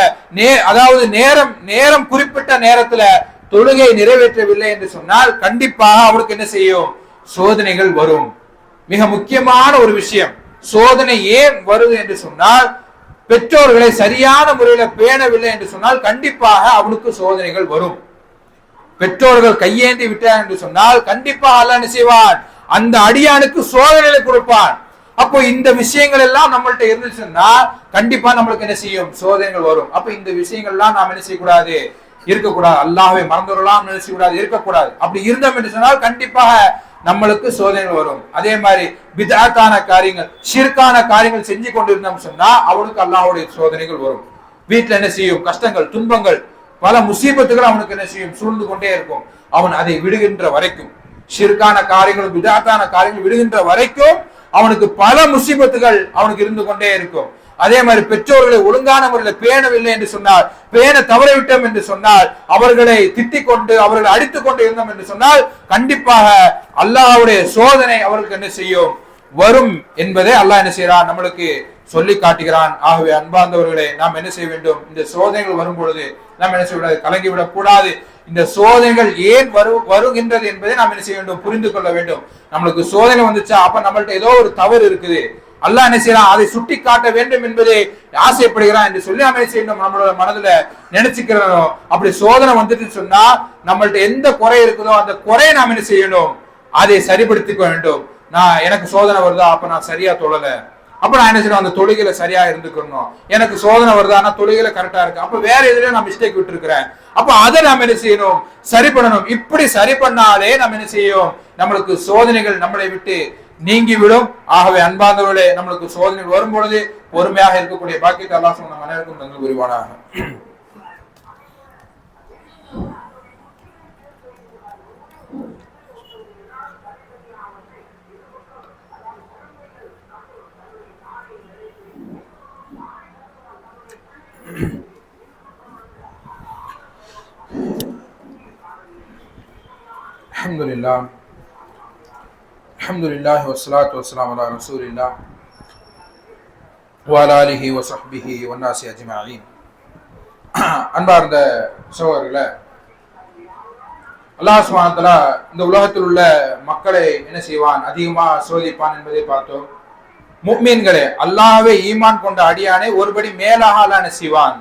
அதாவது நேரம் குறிப்பிட்ட நேரத்துல தொழுகை நிறைவேற்றவில்லை என்று சொன்னால் கண்டிப்பாக அவனுக்கு என்ன செய்யும், சோதனைகள் வரும். மிக முக்கியமான ஒரு விஷயம், சோதனை ஏன் வருது என்று சொன்னால் பெற்றோர்களை சரியான முறையில பேணவில்லை என்று சொன்னால் கண்டிப்பாக அவனுக்கு சோதனைகள் வரும். பெற்றோர்கள் கையேந்தி விட்டார் என்று சொன்னால் கண்டிப்பாக அல்லாஹ் என்ன செய்வான், அந்த அடியானுக்கு சோதனைகளை கொடுப்பான். அப்போ இந்த விஷயங்கள் எல்லாம் நம்மள்ட்ட இருந்துச்சுன்னா கண்டிப்பா நம்மளுக்கு என்ன செய்யும், சோதனைகள் வரும். அப்ப இந்த விஷயங்கள் எல்லாம் நாம் என்ன செய்யக்கூடாது, இருக்கக்கூடாது. அல்லாஹ்வை மறந்துடலாம் நினைச்சக்கூடாது, இருக்கக்கூடாது. அப்படி இருந்தோம் என்று சொன்னால் கண்டிப்பாக நம்மளுக்கு சோதனைகள் வரும். அதே மாதிரி பிதஅத்தான காரியங்கள், ஷிர்கான காரியங்கள் செஞ்சு கொண்டிருந்தோம் சொன்னா அவனுக்கு அல்லாஹ்வுடைய சோதனைகள் வரும். வீட்டுல என்ன செய்யும், கஷ்டங்கள், துன்பங்கள், பல முசீபத்துகள் அவனுக்கு என்ன செய்யும், சூழ்ந்து கொண்டே இருக்கும். அவன் அதை விடுகின்ற வரைக்கும், ஷிர்கான காரியங்கள், பிதஅத்தான காரியங்கள் விடுகின்ற வரைக்கும் அவனுக்கு பல முசீபத்துகள் அவனுக்கு இருந்து கொண்டே இருக்கும். அதே மாதிரி பெற்றோர்களை ஒழுங்கான முறையில் பேணவில்லை என்று சொன்னால், பேண தவறிவிட்டோம் என்று சொன்னால், அவர்களை திட்டிக் கொண்டு அவர்களை அடித்துக் கொண்டு இருந்தோம் என்று சொன்னால் கண்டிப்பாக அல்லாஹ்வுடைய சோதனை அவர்களுக்கு என்ன செய்யும், வரும் என்பதை அல்லாஹ் என்ன செய்யறான், நம்மளுக்கு சொல்லி காட்டுகிறான். ஆகவே அன்பார்ந்தவர்களே, நாம் என்ன செய்ய வேண்டும், இந்த சோதனைகள் வரும் பொழுது நாம் என்ன செய்யக்கூடாது, கலங்கிவிடக் கூடாது. இந்த சோதனைகள் ஏன் வருகின்றது என்பதை நாம் என்ன செய்ய வேண்டும், புரிந்து கொள்ள வேண்டும். நம்மளுக்கு சோதனை வந்துச்சா அப்ப நம்மள்ட்ட ஏதோ ஒரு தவறு இருக்குது, அல்லாஹ் என்ன செய்யறான், அதை சுட்டி காட்ட வேண்டும் என்பதை ஆசைப்படுகிறான் என்று சொல்லி நாம் என்ன செய்யணும், நம்மளோட மனதுல நினைச்சுக்கிறோம். அப்படி சோதனை வந்துட்டு சொன்னா நம்மள்ட்ட எந்த குறை இருக்குதோ அந்த குறையை நாம் என்ன செய்யணும், அதை சரிப்படுத்திக்க வேண்டும். எனக்கு சோதனை வருதா, அப்ப நான் சரியா தொழல, அப்ப நான் என்ன செய்யணும், அந்த தொழுகையில சரியா இருந்துக்கணும். எனக்கு சோதனை வருதா, ஆனா தொழுகையில கரெக்டா இருக்கு, அப்ப வேற எதுலயும் நான் மிஸ்டேக் விட்டு இருக்கிறேன், அப்ப அதை நாம் என்ன செய்யணும், சரி பண்ணணும். இப்படி சரி பண்ணாலே நம்ம என்ன செய்யும், நம்மளுக்கு சோதனைகள் நம்மளை விட்டு நீங்கிவிடும். ஆகவே அன்பார்ந்தவர்களே, நம்மளுக்கு சோதனை வரும் பொழுது பொறுமையாக இருக்கக்கூடிய பாக்கியத்தை அல்லாஹ் நம் அனைவருக்கும் தந்து புரிவானாக. அல்ஹம்துலில்லாஹ் அல்ஹம்துலில்லாஹி வஸ்ஸலாத்து வஸ்ஸலாமு அலா ரசூலில்லாஹ் வ அலா ஆலிஹி வ ஸஹ்பிஹி வ நாஸி அஜ்மஈன். அன்பார்ந்த சகோதரர்களே, அல்லாஹ் சுப்ஹானஹு வ தஆலா இந்த உலகத்தில் உள்ள மக்களை என்ன செய்வான், அதிகமாக சோதிப்பான் என்பதை பார்த்தோம். முஃமின்களே, அல்லாஹ்வை ஈமான் கொண்ட அடியானை ஒருபடி மேலாக அல்லாஹ் என்ன செய்வான்,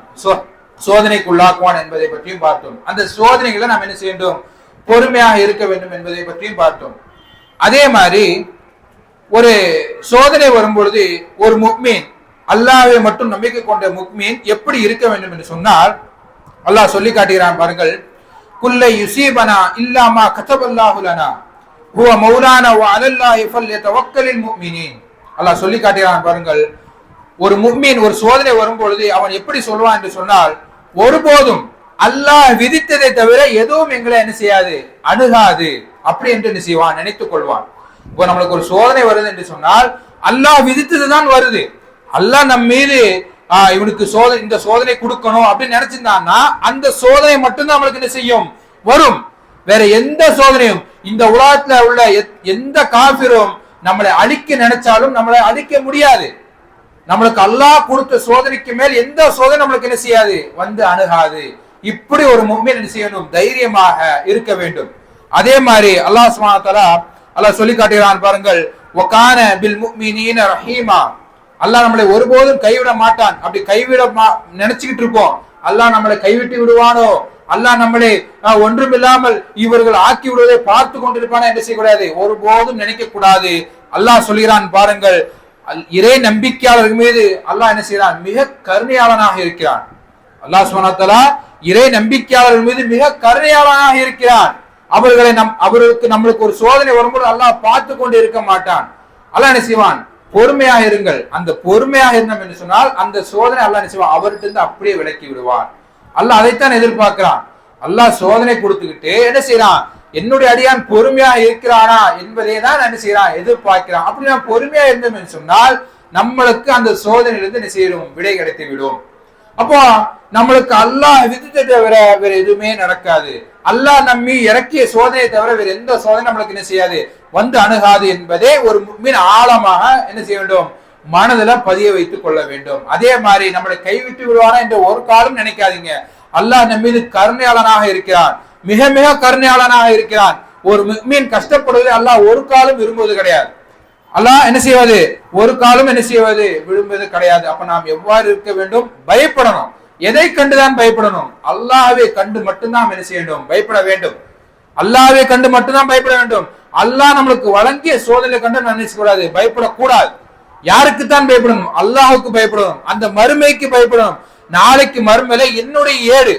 சோதனைக்குள்ளாக்குவான் என்பதை பற்றியும் பார்த்தோம். அந்த சோதனைகளை நாம் என்ன செய்ய வேண்டும், பொறுமையாக இருக்க வேண்டும் என்பதை பற்றியும் பார்த்தோம். அதே மாதிரி ஒரு சோதனை வரும்பொழுது ஒரு முஃமின், அல்லாஹ்வை மட்டும் நம்பிக்கை கொண்ட முஃமின் எப்படி இருக்க வேண்டும் என்று சொன்னால் அல்லாஹ் சொல்லி காட்டுகிறான் பாருங்கள். குல்லை யுஸீபனா இல்லாமா கதபல்லாஹு லனா ஹுவ மௌலானா வ அலல்லாஹி ஃபல்யதவக்கலில் முஃமினீன். அல்லாஹ் சொல்லி காட்டுகிறான் பாருங்கள். ஒரு முஃமின் ஒரு சோதனை வரும்பொழுது அவன் எப்படி சொல்வான் என்று சொன்னால், ஒருபோதும் அல்லாஹ் விதித்ததை தவிர எதுவும் எங்களை என்ன செய்யாது, அணுகாது, அப்படி என்று என்ன செய்வான், நினைத்துக் கொள்வான். இப்போ நம்மளுக்கு ஒரு சோதனை வருது என்று சொன்னால் அல்லாஹ் விதித்ததுதான் வருது. அல்லாஹ் நம் மீது இவனுக்கு இந்த சோதனை கொடுக்கணும் அப்படின்னு நினைச்சிருந்தான்னா அந்த சோதனை மட்டும்தான் நம்மளுக்கு என்ன செய்யும், வரும். வேற எந்த சோதனையும் இந்த உலகத்துல உள்ள எந்த காபிரும் நம்மளை அழிக்க நினைச்சாலும் நம்மளை அழிக்க முடியாது. நம்மளுக்கு அல்லாஹ் கொடுத்த சோதனைக்கு மேல் எந்த சோதனை நம்மளுக்கு என்ன செய்யாது, வந்து அணுகாது. இப்படி ஒரு முஃமின் என்ன செய்யணும், தைரியமாக இருக்க வேண்டும். அதே மாதிரி அல்லாஹ் சுப்ஹானஹு வ தஆலா அல்லாஹ் சொல்லி காட்டுகிறான் பாருங்கள். வகான பில் முஃமினீன ரஹீமா. அல்லாஹ் நம்மளை ஒருபோதும் கைவிட மாட்டான். அப்படி கைவிட நினைச்சுக்கிட்டு இருப்போம், அல்லாஹ் நம்மளை கைவிட்டு விடுவானோ, அல்லாஹ் நம்மளை ஒன்றுமில்லாமல் இவர்கள் ஆக்கி விடுவதை பார்த்து கொண்டிருப்பான என்ன செய்யக்கூடாது, ஒருபோதும் நினைக்க கூடாது. அல்லாஹ் சொல்கிறான் பாருங்கள், இறை நம்பிக்கையாளர்கள் மீது அல்லாஹ் என்ன செய்யறான், மிக கருணையாளனாக இருக்கிறான். அல்லாஹ் சுப்ஹானஹு வ தஆலா இறை நம்பிக்கையாளர்கள் மீது மிக கருணையாளனாக இருக்கிறான். அவர்களுக்கு நம்மளுக்கு ஒரு சோதனை வரும்போது அல்லாஹ் பார்த்து கொண்டு இருக்க மாட்டான். அல்லாஹ் என்ன செய்வான், பொறுமையாக இருங்கள். அந்த பொறுமையாக இருந்தோம் என்று சொன்னால் அந்த சோதனை அல்லாஹ் என்ன செய்வான், அவர்கிட்ட இருந்து அப்படியே விலக்கி விடுவான். அல்லாஹ் அதைத்தான் எதிர்பார்க்கிறான். அல்லாஹ் சோதனை கொடுத்துக்கிட்டு என்ன செய்யறான், என்னுடைய அடியான் பொறுமையாக இருக்கிறானா என்பதை தான் என்ன செய்யறான், எதிர்பார்க்கிறான். அப்படி நான் பொறுமையா இருந்தோம் என்று சொன்னால் நம்மளுக்கு அந்த சோதனையிலிருந்து என்ன செய்யும், விடை கிடைத்து விடும். அப்போ நம்மளுக்கு அல்லாஹ் விதித்தை தவிர வேற எதுவுமே நடக்காது. அல்லாஹ் நம்மி இறக்கிய சோதனையை தவிர வேற எந்த சோதனை நம்மளுக்கு என்ன செய்யாது, வந்து அணுகாது என்பதே ஒரு முஃமின் ஆழமாக என்ன செய்ய வேண்டும், மனதில பதிய வைத்துக் கொள்ள வேண்டும். அதே மாதிரி நம்மளை கைவிட்டு விடுவானா என்ற ஒரு காலம் நினைக்காதீங்க. அல்லாஹ் நம்ம மீது கருணையாளனாக இருக்கிறான், மிக மிக கருணையாளனாக இருக்கிறான். ஒரு முஃமின் கஷ்டப்படுவதை அல்லாஹ் ஒரு காலம் விரும்புவது கிடையாது. அல்லாஹ் என்ன செய்வது, ஒரு காலம் என்ன செய்வது, விரும்புவது கிடையாது. அப்ப நாம் எவ்வாறு இருக்க வேண்டும், பயப்படணும். எதை கண்டுதான் பயப்படணும், அல்லாஹ்வை கண்டு மட்டும்தான் என்ன செய்ய வேண்டும், பயப்பட வேண்டும். அல்லாஹ்வை கண்டு மட்டும்தான் பயப்பட வேண்டும். அல்லாஹ் நம்மளுக்கு வழங்கிய சோதனை கண்டு நான் நினைச்சக்கூடாது, பயப்படக்கூடாது. யாருக்குத்தான் பயப்படணும், அல்லாஹுக்கு பயப்படணும். அந்த மறுமைக்கு பயப்படணும். நாளைக்கு மறுமையில என்னுடைய ஏடு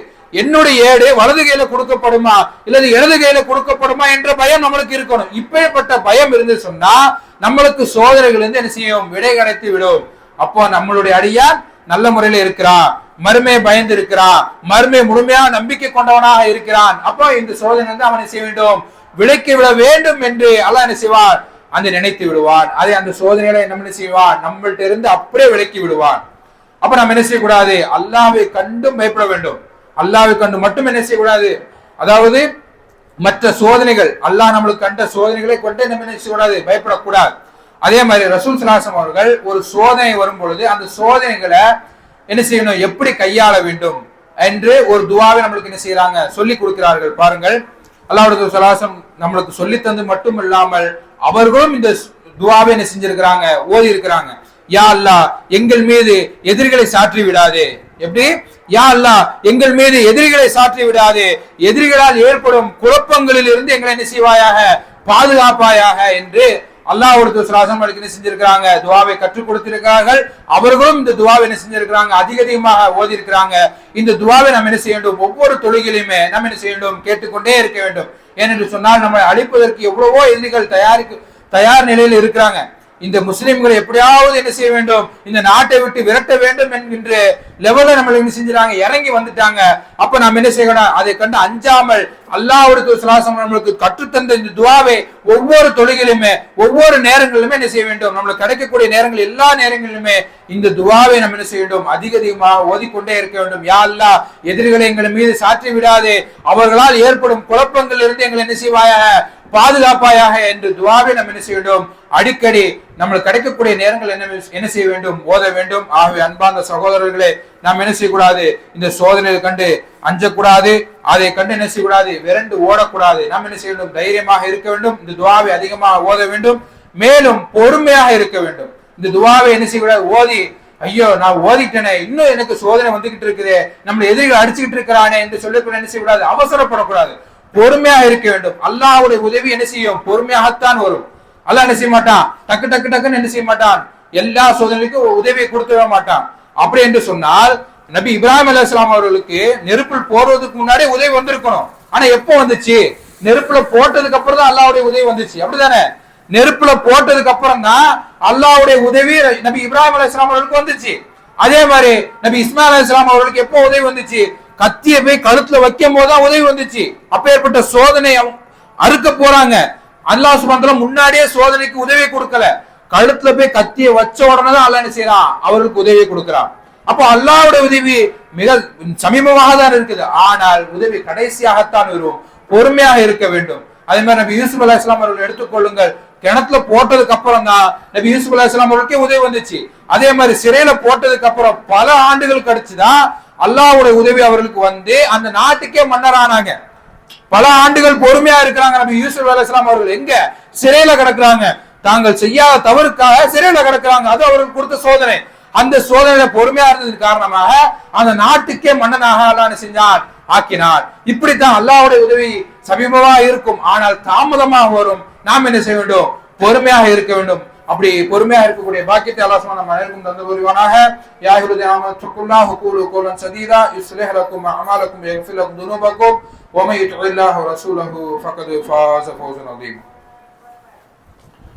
வலது கையில கொடுக்கப்படுமா இல்லது இடது கையில கொடுக்கப்படுமா என்ற பயம் நம்மளுக்கு இருக்கணும். இப்பேற்பட்ட பயம் இருந்து சொன்னா நம்மளுக்கு சோதனைகள் இருந்து என்ன செய்யும், விடை கிடைத்து விடும். அப்போ நம்மளுடைய அடியான் நல்ல முறையில இருக்கிறான், மறுமையை பயந்து இருக்கிறான், மறுமை முழுமையாக நம்பிக்கை கொண்டவனாக இருக்கிறான். அப்போ இந்த சோதனை வந்து அவனை செய்ய வேண்டும், விலக்கி விட வேண்டும் என்று அல்லாஹ் என்ன செய்வான், அந்த நினைத்து விடுவான். அதை அந்த சோதனைகளை நம்ம என்ன செய்வான், நம்மள்ட்ட இருந்து அப்படியே விலக்கி விடுவான். அப்ப நம்ம என்ன செய்யக்கூடாது, அல்லாஹ்வை கண்டும் பயப்பட வேண்டும். அல்லாஹ்வை கண்டு மட்டும் என்ன செய்யக்கூடாது, அதாவது மற்ற சோதனைகள், அல்லாஹ் நம்மளுக்கு கண்ட சோதனைகளை கொண்டு நம்ம என்ன செய்யக்கூடாது, பயப்படக்கூடாது. அதே மாதிரி ரசூல் ஸல்லல்லாஹு அலைஹி வஸல்லம் அவர்கள் ஒரு சோதனை வரும் பொழுது அந்த சோதனைகளை என்ன செய்யணும், எப்படி கையாள வேண்டும் என்று ஒரு துஆவை நம்மளுக்கு என்ன செய்யறாங்க, சொல்லி கொடுக்கிறார்கள். பாருங்கள், அல்லாஹ்வுடைய ரசூல் ஸல்லல்லாஹு அலைஹி வஸல்லம் நம்மளுக்கு சொல்லி தந்து மட்டும் இல்லாமல் அவர்களும் இந்த துஆவை என்ன செஞ்சிருக்கிறாங்க, ஓதி இருக்கிறாங்க. யா அல்லாஹ் எங்கள் மீது எதிரிகளை சாற்றி விடாதே. எப்படி, யா அல்லாஹ் எங்கள் மீது எதிரிகளை சாற்றி விடாதே, எதிரிகளால் ஏற்படும் குழப்பங்களில் இருந்து எங்களை என்ன செய்வாயாக, பாதுகாப்பாயாக என்று அல்லாஹ்வுடைய ரசூலுல்லாஹி என்ன செஞ்சிருக்காங்க, துஆவை கற்றுக் கொடுத்திருக்கிறார்கள். அவர்களும் இந்த துஆவை என்ன செஞ்சிருக்காங்க, அதிகமாக ஓதி இருக்கிறாங்க. இந்த துஆவை நம்ம என்ன செய்ய வேண்டும், ஒவ்வொரு தொழுகையிலுமே நம்ம என்ன செய்ய வேண்டும், கேட்டுக்கொண்டே இருக்க வேண்டும். ஏனென்று சொன்னால் நம்மை அழிப்பதற்கு எவ்வளவோ எதிரிகள் தயார் நிலையில் இருக்கிறாங்க. இந்த முஸ்லிம்களை எப்படியாவது என்ன செய்ய வேண்டும், இந்த நாட்டை விட்டு விரட்ட வேண்டும் என்கின்ற லெவல்ல நம்மள என்ன செஞ்சாங்க, இறங்கி வந்துட்டாங்க. அப்ப நாம் என்ன செய்யணும், அதை கண்டு அஞ்சாமல் அல்லாஹ்வுடைய ஸல்லல்லாஹு நம்மளுக்கு கற்றுத்தந்த இந்த துஆவை ஒவ்வொரு தொழுகையிலுமே ஒவ்வொரு நேரங்களிலுமே என்ன செய்ய வேண்டும், நம்மளுக்கு கிடைக்கக்கூடிய நேரங்கள் எல்லா நேரங்களிலுமே இந்த துஆவை நம்ம என்ன செய்ய வேண்டும், அதிக அதிகமாக ஓதிக்கொண்டே இருக்க வேண்டும். யா அல்லாஹ், எதிரிகளை எங்கள் மீது சாற்றி விடாதே, அவர்களால் ஏற்படும் குழப்பங்கள் இருந்து எங்களை என்ன செய்வாயாக, பாதுகாப்பாயாக என்று துஆவை நம்ம என்ன செய்ய வேண்டும், அடிக்கடி நம்மளுக்கு கிடைக்கக்கூடிய நேரங்கள் என்ன செய்ய வேண்டும், ஓத வேண்டும். ஆகவே அன்பார்ந்த சகோதரர்களே, நாம் என்ன செய்யக்கூடாது, இந்த சோதனையை கண்டு அஞ்சக்கூடாது, அதை கண்டு என்ன செய்யக்கூடாது, விரண்டு ஓடக்கூடாது. நாம் என்ன செய்ய வேண்டும், தைரியமாக இருக்க வேண்டும். இந்த துஆவை அதிகமாக ஓத வேண்டும். மேலும் பொறுமையாக இருக்க வேண்டும். இந்த துஆவை என்ன செய்யக்கூடாது, ஓதி ஐயோ நான் ஓதிட்டேனே, இன்னும் எனக்கு சோதனை வந்துகிட்டு இருக்குது, நம்மளை எதிரிகள் அடிச்சுக்கிட்டு இருக்கிறானே என்று சொல்லக்கூட என்ன செய்யக்கூடாது, அவசரப்படக்கூடாது. பொறுமையாக இருக்க வேண்டும். அல்லாஹ்வுடைய உதவி என்ன செய்யும், பொறுமையாகத்தான் வரும். அல்லாஹ் என்ன செய்ய மாட்டான், டக்கு டக்கு டக்குன்னு என்ன செய்ய மாட்டான், எல்லா சோதனைக்கும் உதவியை கொடுத்துட மாட்டான். அப்படி என்று சொன்னால் நபி இப்ராஹிம் அலைஹிஸ்ஸலாம் அவர்களுக்கு நெருப்பில் போடுறதுக்கு முன்னாடி உதவி வந்திருக்கணும். ஆனா எப்போ வந்துச்சு, நெருப்புல போட்டதுக்கு அப்புறம் தான் அல்லாஹ்வுடைய உதவி வந்துச்சு. அப்படிதானே, நெருப்புல போட்டதுக்கு அப்புறம் தான் அல்லாஹ்வுடைய உதவி நபி இப்ராஹிம் அலைஹிஸ்ஸலாம் அவர்களுக்கு வந்துச்சு. அதே மாதிரி நபி இஸ்மாயில் அலைஹிஸ்ஸலாம் அவர்களுக்கு எப்போ உதவி வந்துச்சு, கத்தியை போய் கழுத்துல வைக்கும் போதுதான் உதவி வந்துச்சு. அப்பேற்பட்ட சோதனை அறுக்க போறாங்க, அல்லாஹ் சுப்ஹானஹு வ தஆலா முன்னாடியே சோதனைக்கு உதவி கொடுக்கல, கழுத்துல போய் கத்தியை வச்ச உடனே தான் அல்லாஹ் என்ன செய்யறான், அவருக்கு உதவி கொடுக்கிறான். அப்போ அல்லாஹ்வுடைய உதவி மிக சமீபமாக தான் இருக்குது, ஆனால் உதவி கடைசியாகத்தான் வரும். பொறுமையாக இருக்க வேண்டும். அதே மாதிரி நபி யூசுப் அலைஹிஸ்ஸலாம் அவர்கள் எடுத்துக்கொள்ளுங்கள், கிணத்துல போட்டதுக்கு அப்புறம் தான் நபி யூசுப் அலைஹிஸ்ஸலாம் அவர்களுக்கே உதவி வந்துச்சு. அதே மாதிரி சிறையில போட்டதுக்கு அப்புறம் பல ஆண்டுகள் கழிச்சுதான் அல்லாஹ்வுடைய உதவி அவர்களுக்கு வந்து அந்த நாட்டுக்கே மன்னரானாங்க. பல ஆண்டுகள் பொறுமையா இருக்கிறாங்க. நபி யூசுப் அலைஹிஸ்ஸலாம் அவர்கள் எங்க சிறையில கிடக்குறாங்க, தாங்கள் செய்யாத தவறுக்காக சிறையில கிடக்குறாங்க. அது அவருக்கு கொடுத்த சோதனை. அந்த சோதனையில பொறுமையா இருந்ததன் காரணமாக அந்த நாட்டுக்கே மன்னனாக அல்லாஹ் செஞ்சான், ஆக்கினார். இப்படித்தான் அல்லாஹ்வுடைய உதவி சமீபமா இருக்கும், ஆனால் தாமதமாக வரும். நாம் என்ன செய்ய வேண்டும், பொறுமையாக இருக்க வேண்டும். அப்படி பொறுமையாக இருக்கக்கூடிய பாக்கியத்தை அல்லாஹ் சுப்ஹானஹு வ தஆலா தந்து வருவானாக. யா அய்யுஹல்லதீன ஆமனூ தக்குல்லாஹ வகூலு கௌலன் சதீதா யுஸ்லிஹ் லக்கும் அஅமாலக்கும் வயக்ஃபிர் லக்கும் துனூபக்கும் வ மை யுத்திஇல்லாஹ வ ரசூலஹு ஃபக்கத் ஃபாஸ ஃபௌஸன் அதீமா.